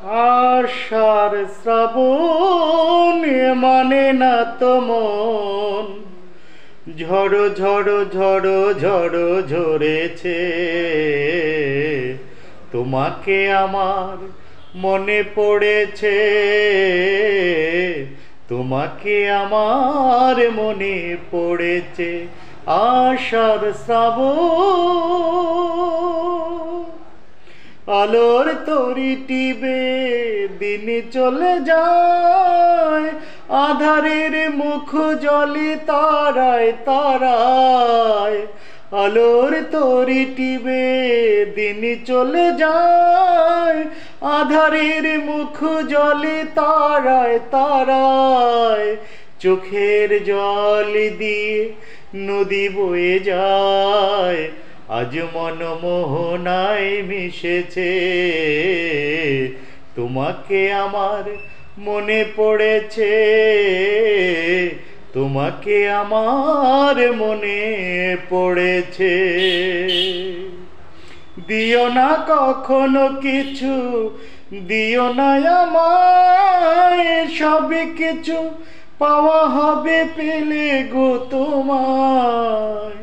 আষাঢ় শ্রাবণ মানে না তো মন, ঝড়ো ঝড়ো ঝড়ো ঝড়ো ঝরেছে। তোমাকে আমার মনে পড়েছে, তোমাকে আমার মনে পড়েছে। আষাঢ় শ্রাবণ আলোর তরি টিবে দিন চলে যায়, আধারের মুখ জলে তারায় তারায়। আলোর তরি টিবে দিন চলে যায়, আধারের মুখ জলে তারায় তারায়। চোখের জল দিয়ে নদী বয়ে যায়, আজ মনমোহনায় মিশেছে। তোমাকে আমার মনে পড়েছে, তোমাকে আমার মনে পড়েছে। দিও না কখনো কিছু, দিও না আমায়, সবই কিছু পাওয়া হবে পেলে গো তোমায়।